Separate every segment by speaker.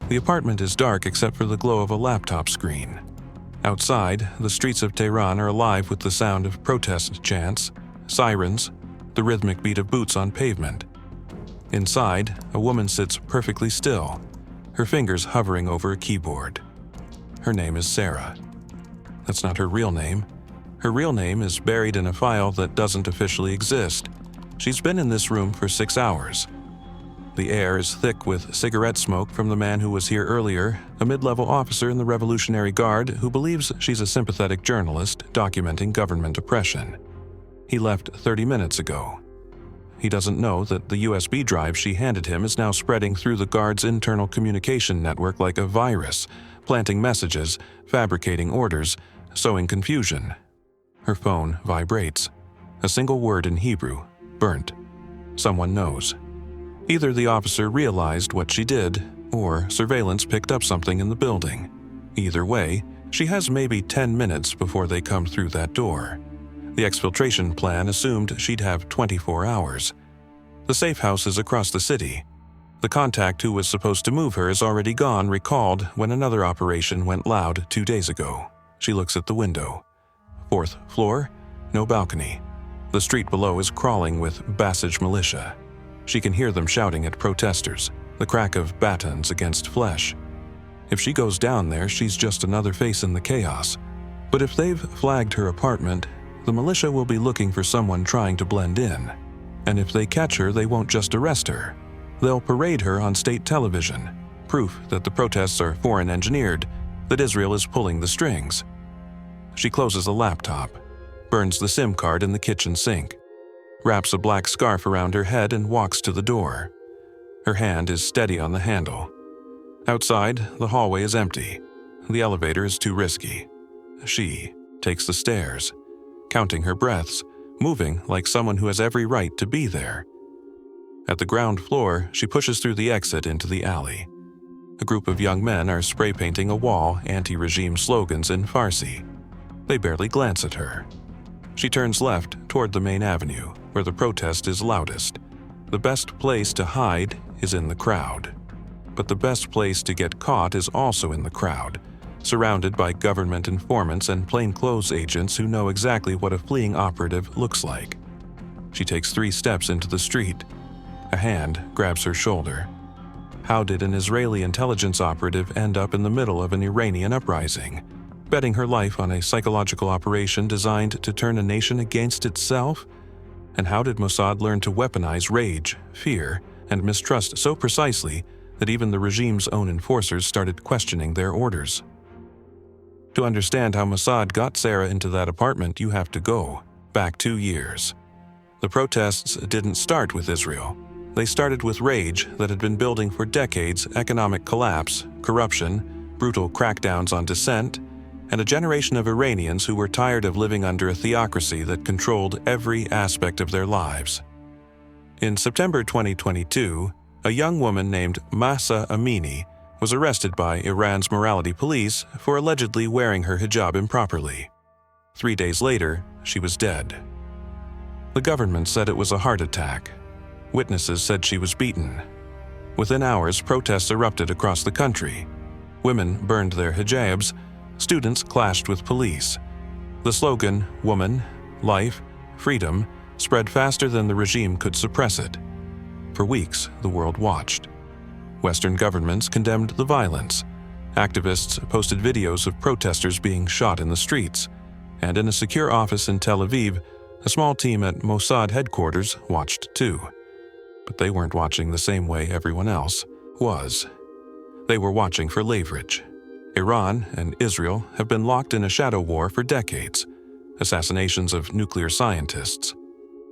Speaker 1: The apartment is dark except for the glow of a laptop screen. Outside, the streets of Tehran are alive with the sound of protest chants, sirens, the rhythmic beat of boots on pavement. Inside, a woman sits perfectly still, her fingers hovering over a keyboard. Her name is Sarah. That's not her real name. Her real name is buried in a file that doesn't officially exist. She's been in this room for 6 hours. The air is thick with cigarette smoke from the man who was here earlier, a mid-level officer in the Revolutionary Guard who believes she's a sympathetic journalist documenting government oppression. He left 30 minutes ago. He doesn't know that the USB drive she handed him is now spreading through the Guard's internal communication network like a virus, planting messages, fabricating orders, sowing confusion. Her phone vibrates. A single word in Hebrew, burnt. Someone knows. Either the officer realized what she did, or surveillance picked up something in the building. Either way, she has maybe 10 minutes before they come through that door. The exfiltration plan assumed she'd have 24 hours. The safe house is across the city. The contact who was supposed to move her is already gone, recalled when another operation went loud 2 days ago. She looks at the window. 4th floor, no balcony. The street below is crawling with Basij militia. She can hear them shouting at protesters, the crack of batons against flesh. If she goes down there, she's just another face in the chaos. But if they've flagged her apartment, the militia will be looking for someone trying to blend in. And if they catch her, they won't just arrest her. They'll parade her on state television, proof that the protests are foreign engineered, that Israel is pulling the strings. She closes the laptop, burns the SIM card in the kitchen sink, wraps a black scarf around her head and walks to the door. Her hand is steady on the handle. Outside, the hallway is empty. The elevator is too risky. She takes the stairs, counting her breaths, moving like someone who has every right to be there. At the ground floor, she pushes through the exit into the alley. A group of young men are spray painting a wall anti-regime slogans in Farsi. They barely glance at her. She turns left toward the main avenue, where the protest is loudest. The best place to hide is in the crowd. But the best place to get caught is also in the crowd, surrounded by government informants and plainclothes agents who know exactly what a fleeing operative looks like. She takes 3 steps into the street. A hand grabs her shoulder. How did an Israeli intelligence operative end up in the middle of an Iranian uprising, betting her life on a psychological operation designed to turn a nation against itself? And how did Mossad learn to weaponize rage, fear, and mistrust so precisely that even the regime's own enforcers started questioning their orders? To understand how Mossad got Sarah into that apartment, you have to go back 2 years. The protests didn't start with Israel. They started with rage that had been building for decades: economic collapse, corruption, brutal crackdowns on dissent, and a generation of Iranians who were tired of living under a theocracy that controlled every aspect of their lives. In September 2022, a young woman named Mahsa Amini was arrested by Iran's morality police for allegedly wearing her hijab improperly. 3 days later, she was dead. The government said it was a heart attack. Witnesses said she was beaten. Within hours, protests erupted across the country. Women burned their hijabs. Students clashed with police. The slogan, "Woman, Life, Freedom," spread faster than the regime could suppress it. For weeks, the world watched. Western governments condemned the violence. Activists posted videos of protesters being shot in the streets. And in a secure office in Tel Aviv, a small team at Mossad headquarters watched too. But they weren't watching the same way everyone else was. They were watching for leverage. Iran and Israel have been locked in a shadow war for decades. Assassinations of nuclear scientists,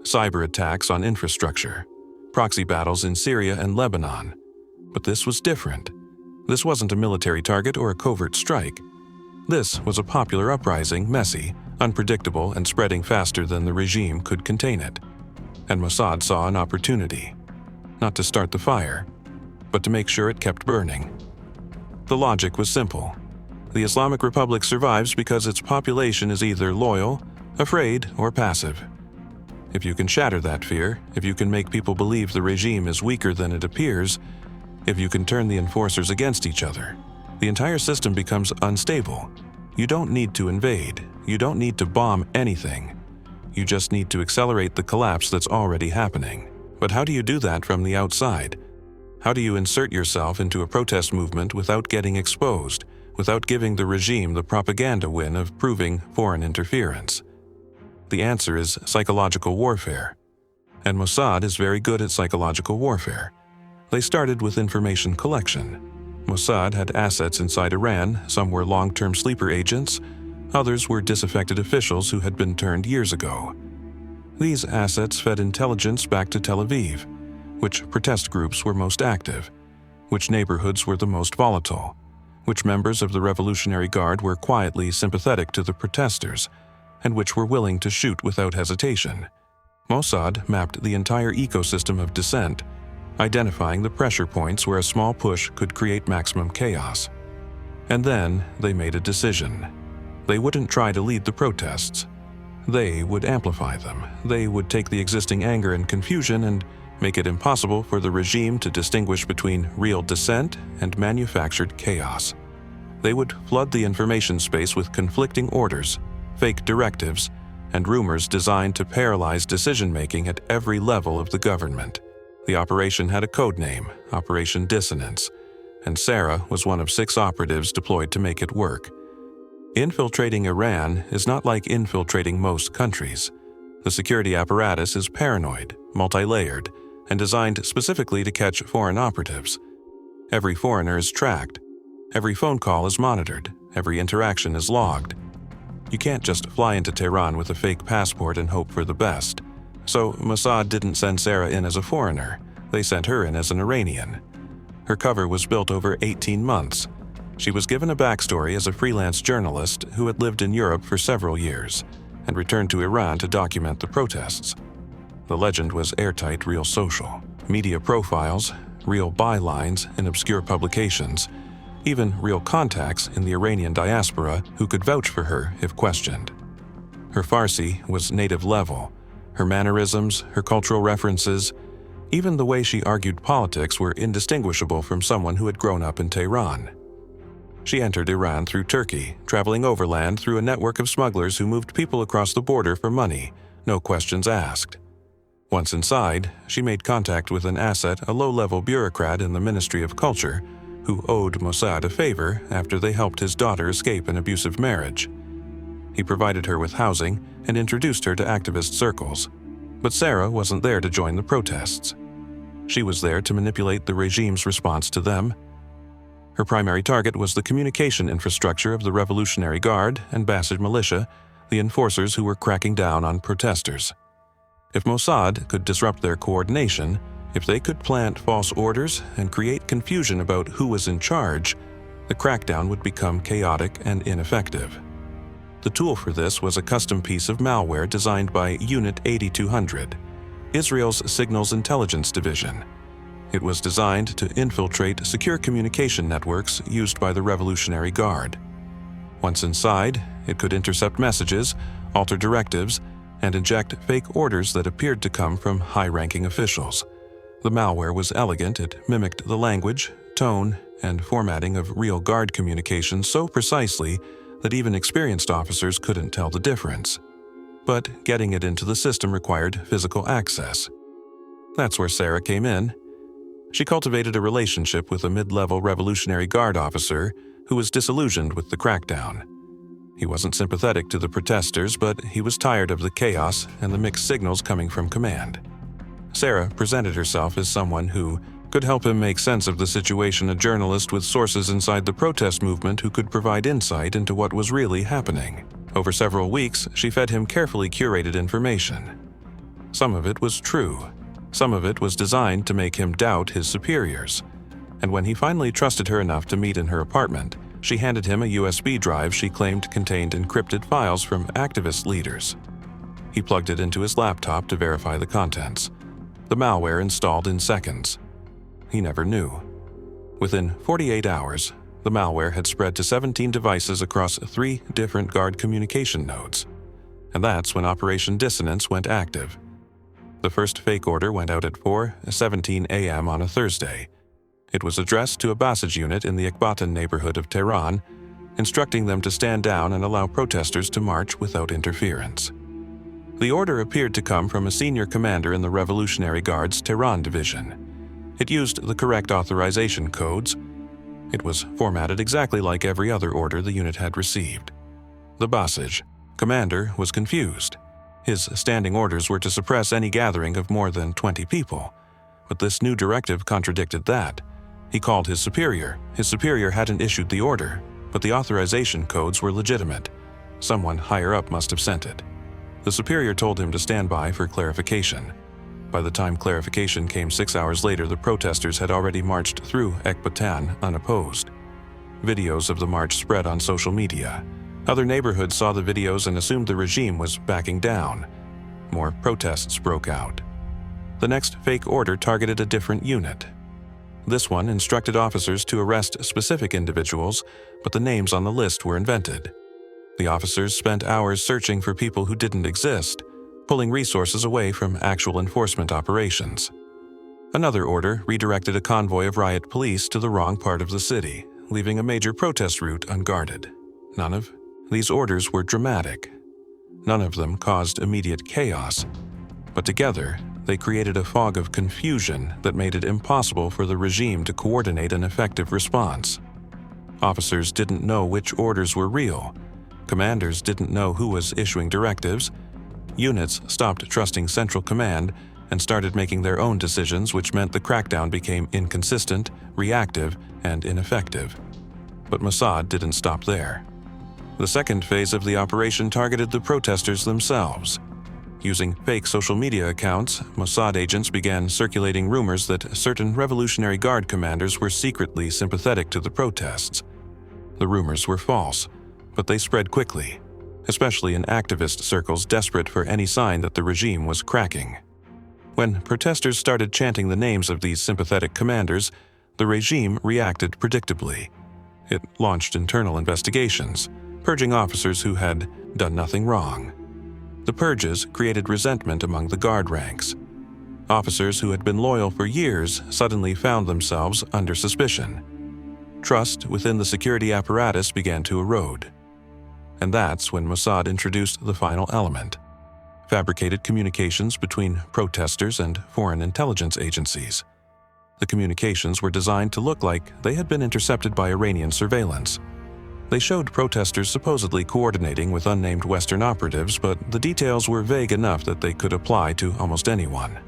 Speaker 1: cyber attacks on infrastructure, proxy battles in Syria and Lebanon. But this was different. This wasn't a military target or a covert strike. This was a popular uprising, messy, unpredictable, and spreading faster than the regime could contain it. And Mossad saw an opportunity. Not to start the fire, but to make sure it kept burning. The logic was simple. The Islamic Republic survives because its population is either loyal, afraid, or passive. If you can shatter that fear, if you can make people believe the regime is weaker than it appears, If you can turn the enforcers against each other, the entire system becomes unstable. You don't need to invade. You don't need to bomb anything. You just need to accelerate the collapse that's already happening. But how do you do that from the outside? How do you insert yourself into a protest movement without getting exposed, without giving the regime the propaganda win of proving foreign interference? The answer is psychological warfare. And Mossad is very good at psychological warfare. They started with information collection. Mossad had assets inside Iran. Some were long-term sleeper agents. Others were disaffected officials who had been turned years ago. These assets fed intelligence back to Tel Aviv, which protest groups were most active, which neighborhoods were the most volatile, which members of the Revolutionary Guard were quietly sympathetic to the protesters, and which were willing to shoot without hesitation. Mossad mapped the entire ecosystem of dissent, identifying the pressure points where a small push could create maximum chaos. And then they made a decision. They wouldn't try to lead the protests. They would amplify them. They would take the existing anger and confusion and make it impossible for the regime to distinguish between real dissent and manufactured chaos. They would flood the information space with conflicting orders, fake directives, and rumors designed to paralyze decision-making at every level of the government. The operation had a code name, Operation Dissonance, and Sarah was one of 6 operatives deployed to make it work. Infiltrating Iran is not like infiltrating most countries. The security apparatus is paranoid, multi-layered, and designed specifically to catch foreign operatives. Every foreigner is tracked. Every phone call is monitored. Every interaction is logged. You can't just fly into Tehran with a fake passport and hope for the best. So Mossad didn't send Sarah in as a foreigner. They sent her in as an Iranian. Her cover was built over 18 months. She was given a backstory as a freelance journalist who had lived in Europe for several years and returned to Iran to document the protests. The legend was airtight, real social. Media profiles, real bylines in obscure publications, even real contacts in the Iranian diaspora who could vouch for her if questioned. Her Farsi was native level. Her mannerisms, her cultural references, even the way she argued politics were indistinguishable from someone who had grown up in Tehran. She entered Iran through Turkey, traveling overland through a network of smugglers who moved people across the border for money, no questions asked. Once inside, she made contact with an asset, a low-level bureaucrat in the Ministry of Culture, who owed Mossad a favor after they helped his daughter escape an abusive marriage. He provided her with housing and introduced her to activist circles. But Sarah wasn't there to join the protests. She was there to manipulate the regime's response to them. Her primary target was the communication infrastructure of the Revolutionary Guard and Basij militia, the enforcers who were cracking down on protesters. If Mossad could disrupt their coordination, if they could plant false orders and create confusion about who was in charge, the crackdown would become chaotic and ineffective. The tool for this was a custom piece of malware designed by Unit 8200, Israel's Signals Intelligence Division. It was designed to infiltrate secure communication networks used by the Revolutionary Guard. Once inside, it could intercept messages, alter directives, and inject fake orders that appeared to come from high-ranking officials. The malware was elegant. It mimicked the language, tone, and formatting of real Guard communications so precisely that even experienced officers couldn't tell the difference. But getting it into the system required physical access. That's where Sarah came in. She cultivated a relationship with a mid-level Revolutionary Guard officer who was disillusioned with the crackdown. He wasn't sympathetic to the protesters, but he was tired of the chaos and the mixed signals coming from command. Sarah presented herself as someone who could help him make sense of the situation, a journalist with sources inside the protest movement who could provide insight into what was really happening. Over several weeks, she fed him carefully curated information. Some of it was true. Some of it was designed to make him doubt his superiors. And when he finally trusted her enough to meet in her apartment, she handed him a USB drive she claimed contained encrypted files from activist leaders. He plugged it into his laptop to verify the contents. The malware installed in seconds. He never knew. Within 48 hours, the malware had spread to 17 devices across 3 different Guard communication nodes. And that's when Operation Dissonance went active. The first fake order went out at 4:17 a.m. on a Thursday. It was addressed to a Basij unit in the Ekbatan neighborhood of Tehran, instructing them to stand down and allow protesters to march without interference. The order appeared to come from a senior commander in the Revolutionary Guard's Tehran division. It used the correct authorization codes. It was formatted exactly like every other order the unit had received. The Basij commander was confused. His standing orders were to suppress any gathering of more than 20 people, but this new directive contradicted that. He called his superior. His superior hadn't issued the order, but the authorization codes were legitimate. Someone higher up must have sent it. The superior told him to stand by for clarification. By the time clarification came 6 hours later, the protesters had already marched through Ekbatan unopposed. Videos of the march spread on social media. Other neighborhoods saw the videos and assumed the regime was backing down. More protests broke out. The next fake order targeted a different unit. This one instructed officers to arrest specific individuals, but the names on the list were invented. The officers spent hours searching for people who didn't exist, pulling resources away from actual enforcement operations. Another order redirected a convoy of riot police to the wrong part of the city, leaving a major protest route unguarded. None of these orders were dramatic. None of them caused immediate chaos, but together they created a fog of confusion that made it impossible for the regime to coordinate an effective response. Officers didn't know which orders were real. Commanders didn't know who was issuing directives. Units stopped trusting Central Command and started making their own decisions, which meant the crackdown became inconsistent, reactive, and ineffective. But Mossad didn't stop there. The second phase of the operation targeted the protesters themselves. Using fake social media accounts, Mossad agents began circulating rumors that certain Revolutionary Guard commanders were secretly sympathetic to the protests. The rumors were false, but they spread quickly, especially in activist circles desperate for any sign that the regime was cracking. When protesters started chanting the names of these sympathetic commanders, the regime reacted predictably. It launched internal investigations, purging officers who had done nothing wrong. The purges created resentment among the guard ranks. Officers who had been loyal for years suddenly found themselves under suspicion. Trust within the security apparatus began to erode. And that's when Mossad introduced the final element: fabricated communications between protesters and foreign intelligence agencies. The communications were designed to look like they had been intercepted by Iranian surveillance. They showed protesters supposedly coordinating with unnamed Western operatives, but the details were vague enough that they could apply to almost anyone.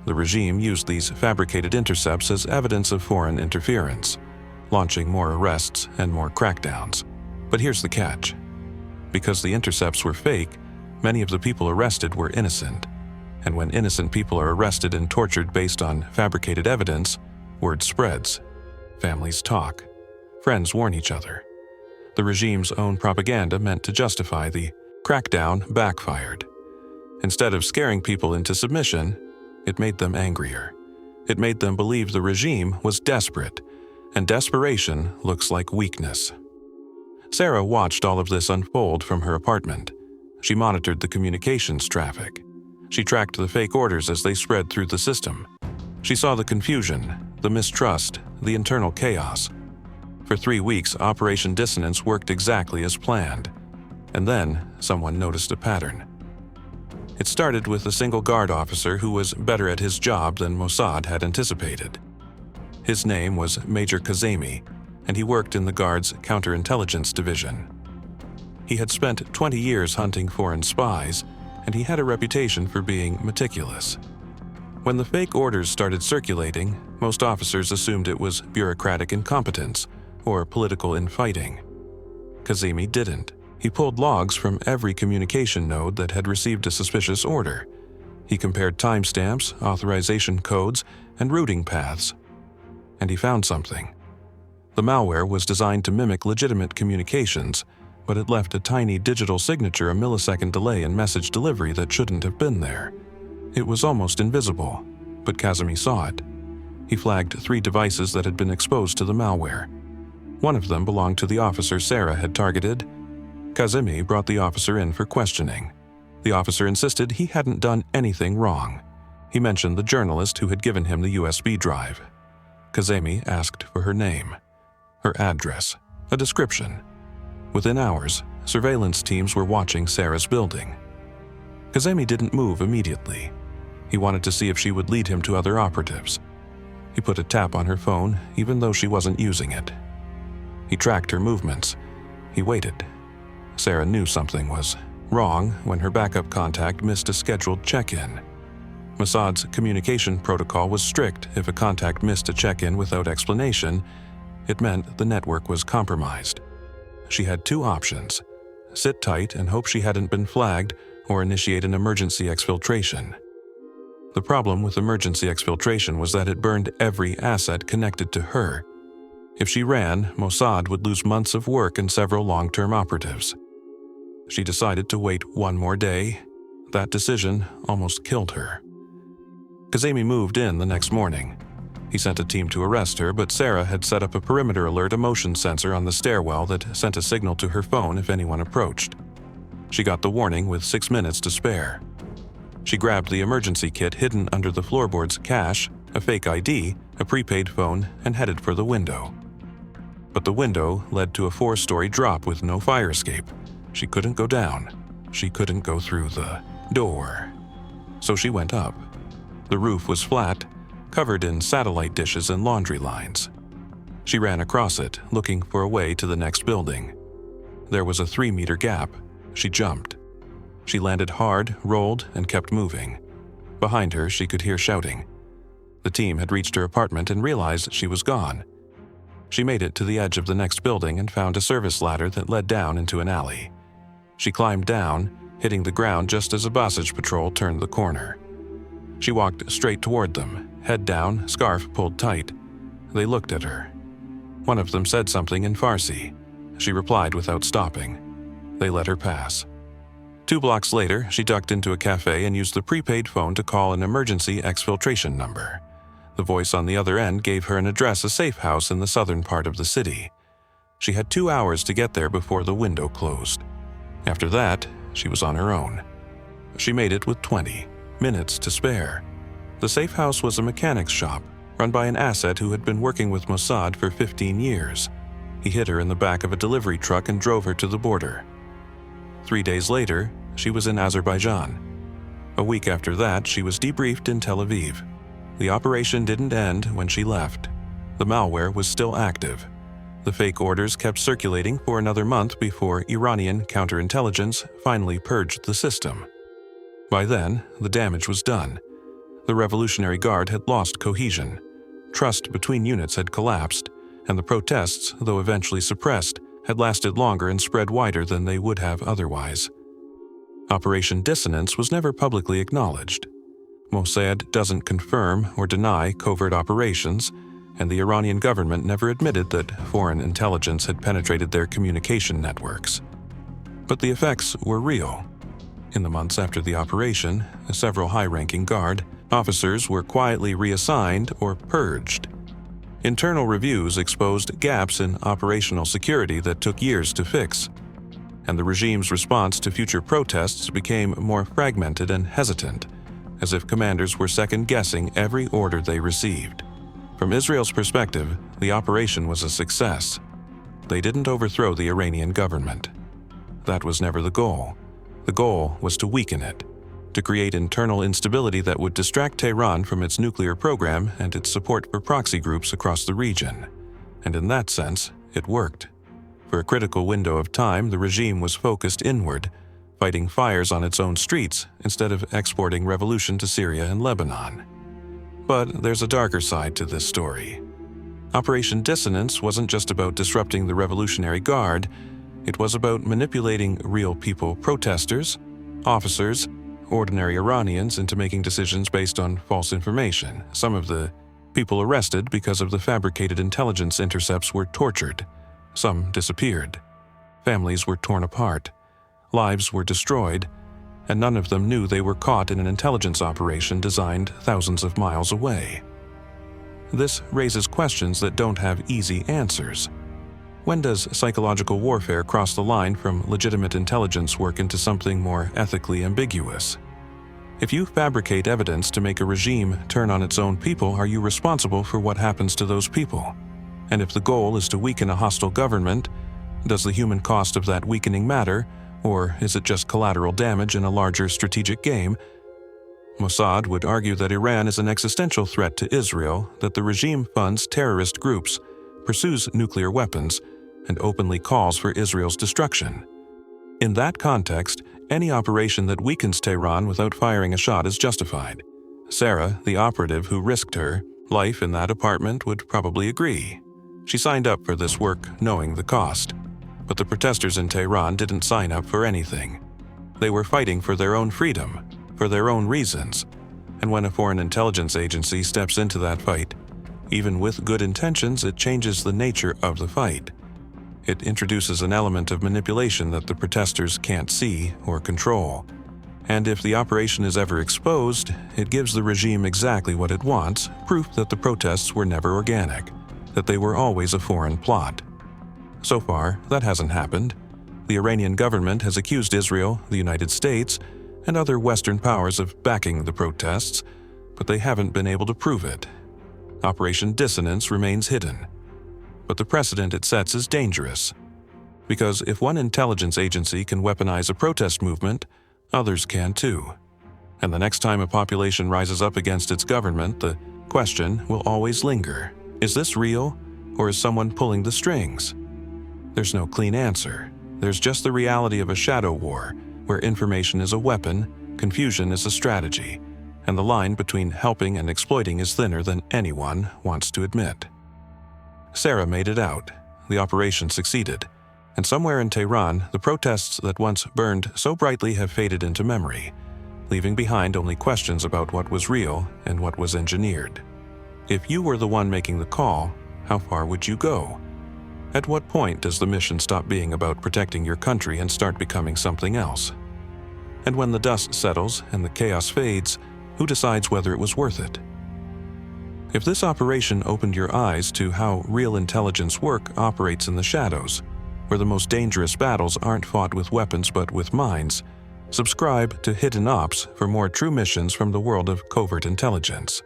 Speaker 1: The regime used these fabricated intercepts as evidence of foreign interference, launching more arrests and more crackdowns. But here's the catch. Because the intercepts were fake, many of the people arrested were innocent. And when innocent people are arrested and tortured based on fabricated evidence, word spreads. Families talk. Friends warn each other. The regime's own propaganda meant to justify the crackdown backfired. Instead of scaring people into submission, it made them angrier. It made them believe the regime was desperate, and desperation looks like weakness. Sarah watched all of this unfold from her apartment. She monitored the communications traffic. She tracked the fake orders as they spread through the system. She saw the confusion, the mistrust, the internal chaos. For 3 weeks, Operation Dissonance worked exactly as planned. And then, someone noticed a pattern. It started with a single guard officer who was better at his job than Mossad had anticipated. His name was Major Kazemi, and he worked in the Guard's counterintelligence division. He had spent 20 years hunting foreign spies, and he had a reputation for being meticulous. When the fake orders started circulating, most officers assumed it was bureaucratic incompetence or political infighting. Kazemi didn't. He pulled logs from every communication node that had received a suspicious order. He compared timestamps, authorization codes, and routing paths. And he found something. The malware was designed to mimic legitimate communications, but it left a tiny digital signature a millisecond delay in message delivery that shouldn't have been there. It was almost invisible, but Kazemi saw it. He flagged 3 devices that had been exposed to the malware. One of them belonged to the officer Sarah had targeted. Kazemi brought the officer in for questioning. The officer insisted he hadn't done anything wrong. He mentioned the journalist who had given him the USB drive. Kazemi asked for her name, her address, a description. Within hours, surveillance teams were watching Sarah's building. Kazemi didn't move immediately. He wanted to see if she would lead him to other operatives. He put a tap on her phone, even though she wasn't using it. He tracked her movements. He waited. Sarah knew something was wrong when her backup contact missed a scheduled check-in. Mossad's communication protocol was strict. If a contact missed a check-in without explanation, it meant the network was compromised. She had two options: sit tight and hope she hadn't been flagged, or initiate an emergency exfiltration. The problem with emergency exfiltration was that it burned every asset connected to her. If she ran, Mossad would lose months of work and several long-term operatives. She decided to wait one more day. That decision almost killed her. Kazemi moved in the next morning. He sent a team to arrest her, but Sarah had set up a perimeter alert, a motion sensor on the stairwell that sent a signal to her phone if anyone approached. She got the warning with 6 minutes to spare. She grabbed the emergency kit hidden under the floorboard's cache, a fake ID, a prepaid phone, and headed for the window. But the window led to a 4-story drop with no fire escape. She couldn't go down. She couldn't go through the door. So she went up. The roof was flat, covered in satellite dishes and laundry lines. She ran across it, looking for a way to the next building. There was a 3-meter gap. She jumped. She landed hard, rolled, and kept moving. Behind her, she could hear shouting. The team had reached her apartment and realized she was gone. She made it to the edge of the next building and found a service ladder that led down into an alley. She climbed down, hitting the ground just as a Mossad patrol turned the corner. She walked straight toward them, head down, scarf pulled tight. They looked at her. One of them said something in Farsi. She replied without stopping. They let her pass. 2 blocks later, she ducked into a cafe and used the prepaid phone to call an emergency exfiltration number. The voice on the other end gave her an address, a safe house in the southern part of the city. She had 2 hours to get there before the window closed. After that, she was on her own. She made it with 20 minutes to spare. The safe house was a mechanic's shop, run by an asset who had been working with Mossad for 15 years. He hid her in the back of a delivery truck and drove her to the border. 3 days later, she was in Azerbaijan. A week after that, she was debriefed in Tel Aviv. The operation didn't end when she left. The malware was still active. The fake orders kept circulating for another month before Iranian counterintelligence finally purged the system. By then, the damage was done. The Revolutionary Guard had lost cohesion. Trust between units had collapsed, and the protests, though eventually suppressed, had lasted longer and spread wider than they would have otherwise. Operation Dissonance was never publicly acknowledged. Mossad doesn't confirm or deny covert operations, and the Iranian government never admitted that foreign intelligence had penetrated their communication networks. But the effects were real. In the months after the operation, several high-ranking Guard officers were quietly reassigned or purged. Internal reviews exposed gaps in operational security that took years to fix, and the regime's response to future protests became more fragmented and hesitant, as if commanders were second-guessing every order they received. From Israel's perspective, the operation was a success. They didn't overthrow the Iranian government. That was never the goal. The goal was to weaken it, to create internal instability that would distract Tehran from its nuclear program and its support for proxy groups across the region. And in that sense, it worked. For a critical window of time, the regime was focused inward, fighting fires on its own streets instead of exporting revolution to Syria and Lebanon. But there's a darker side to this story. Operation Dissonance wasn't just about disrupting the Revolutionary Guard. It was about manipulating real people, protesters, officers, ordinary Iranians into making decisions based on false information. Some of the people arrested because of the fabricated intelligence intercepts were tortured. Some disappeared. Families were torn apart. Lives were destroyed, and none of them knew they were caught in an intelligence operation designed thousands of miles away. This raises questions that don't have easy answers. When does psychological warfare cross the line from legitimate intelligence work into something more ethically ambiguous? If you fabricate evidence to make a regime turn on its own people, are you responsible for what happens to those people? And if the goal is to weaken a hostile government, does the human cost of that weakening matter, or is it just collateral damage in a larger strategic game? Mossad would argue that Iran is an existential threat to Israel, that the regime funds terrorist groups, pursues nuclear weapons, and openly calls for Israel's destruction. In that context, any operation that weakens Tehran without firing a shot is justified. Sarah, the operative who risked her life in that apartment, would probably agree. She signed up for this work knowing the cost. But the protesters in Tehran didn't sign up for anything. They were fighting for their own freedom, for their own reasons. And when a foreign intelligence agency steps into that fight, even with good intentions, it changes the nature of the fight. It introduces an element of manipulation that the protesters can't see or control. And if the operation is ever exposed, it gives the regime exactly what it wants, proof that the protests were never organic, that they were always a foreign plot. So far, that hasn't happened. The Iranian government has accused Israel, the United States, and other Western powers of backing the protests, but they haven't been able to prove it. Operation Dissonance remains hidden. But the precedent it sets is dangerous. Because if one intelligence agency can weaponize a protest movement, others can too. And the next time a population rises up against its government, the question will always linger. Is this real, or is someone pulling the strings? There's no clean answer. There's just the reality of a shadow war, where information is a weapon, confusion is a strategy, and the line between helping and exploiting is thinner than anyone wants to admit. Sarah made it out. The operation succeeded. And somewhere in Tehran, the protests that once burned so brightly have faded into memory, leaving behind only questions about what was real and what was engineered. If you were the one making the call, how far would you go? At what point does the mission stop being about protecting your country and start becoming something else? And when the dust settles and the chaos fades, who decides whether it was worth it? If this operation opened your eyes to how real intelligence work operates in the shadows, where the most dangerous battles aren't fought with weapons but with minds, subscribe to Hidden Ops for more true missions from the world of covert intelligence.